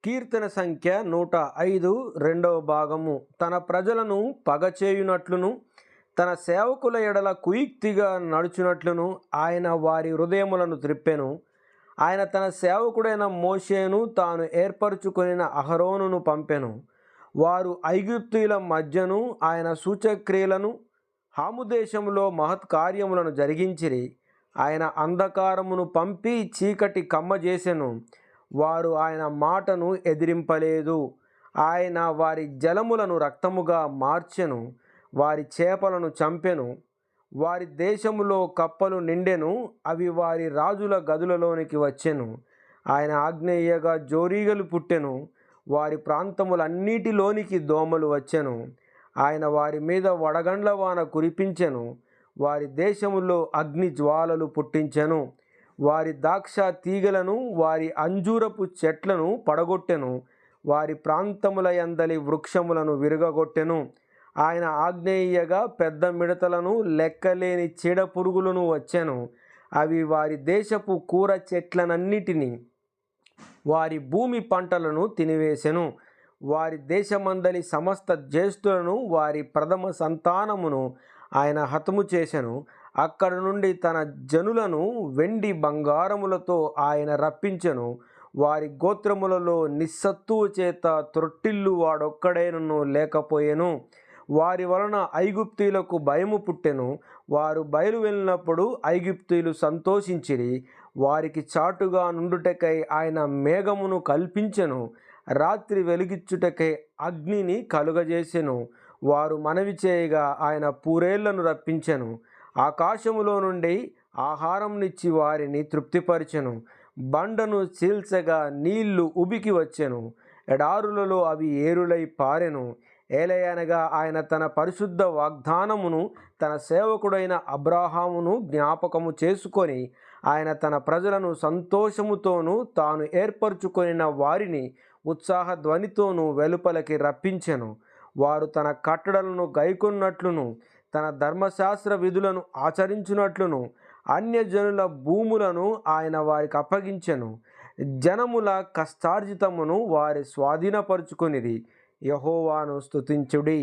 కీర్తన సంఖ్య 105 రెండవ భాగము. తన ప్రజలను పగచేయునట్లును తన సేవకుల ఎడల కుయుక్తిగా నడుచునట్లును ఆయన వారి హృదయములను త్రిప్పెను. ఆయన తన సేవకుడైన మోషేను తాను ఏర్పరచుకొనిన అహరోనును పంపెను. వారు ఐగుప్తీయుల మధ్యను ఆయన సూచక్రియలను హాము దేశంలో మహత్కార్యములను జరిగించిరి. ఆయన అంధకారమును పంపి చీకటి కమ్మజేసెను. వారు ఆయన మాటను ఎదిరింపలేదు. ఆయన వారి జలములను రక్తముగా మార్చెను, వారి చేపలను చంపెను. వారి దేశములో కప్పలు నిండెను, అవి వారి రాజుల గదులలోనికి వచ్చెను. ఆయన ఆజ్ఞేయగా జోరీగలు పుట్టెను, వారి ప్రాంతములన్నిటిలోనికి దోమలు వచ్చెను. ఆయన వారి మీద వడగండ్ల వాన కురిపించెను, వారి దేశములో అగ్ని జ్వాలలు పుట్టించెను. వారి ద్రాక్ష తీగలను వారి అంజూరపు చెట్లను పడగొట్టెను, వారి ప్రాంతముల యందలి వృక్షములను విరగగొట్టెను. ఆయన ఆజ్ఞేయగా పెద్ద మిడతలను లెక్కలేని చీడ పురుగులను వచ్చెను, అవి వారి దేశపు కూర చెట్లనన్నిటినీ వారి భూమి పంటలను తినివేశెను. వారి దేశమందలి సమస్త జ్యేష్ఠులను వారి ప్రథమ సంతానమును ఆయన హతము చేసెను. అక్కడ నుండి తన జనులను వెండి బంగారములతో ఆయన రప్పించెను. వారి గోత్రములలో నిస్సత్తువు చేత త్రొట్టిల్లు వాడొక్కడైనను లేకపోయెను. వారి వలన ఐగుప్తీయులకు భయము పుట్టెను. వారు బయలు వెళ్ళినప్పుడు ఐగుప్తీయులు సంతోషించిరి. వారికి చాటుగా నుండుటకై ఆయన మేఘమును కల్పించెను, రాత్రి వెలుగిచ్చుటకై అగ్నిని కలుగజేసెను. వారు మనవి చేయగా ఆయన పూరేళ్లను రప్పించెను. ఆకాశములో నుండి ఆహారంనిచ్చి వారిని తృప్తిపరిచెను. బండను చీల్చగా నీళ్లు ఉబికి వచ్చెను, ఎడారులలో అవి ఏరులై పారెను. ఏలయనగా ఆయన తన పరిశుద్ధ వాగ్దానమును తన సేవకుడైన అబ్రాహామును జ్ఞాపకము చేసుకొని ఆయన తన ప్రజలను సంతోషముతోనూ తాను ఏర్పరచుకొనిన వారిని ఉత్సాహ ధ్వనితోనూ వెలుపలకి రప్పించెను. వారు తన కట్టడలను గైకొన్నట్లును తన ధర్మశాస్త్ర విధులను ఆచరించునట్లును అన్యజనుల భూములను ఆయన వారికి అప్పగించెను. జనముల కష్టార్జితమును వారి స్వాధీనపరుచుకొనిరి. యెహోవాను స్తుతించుడి.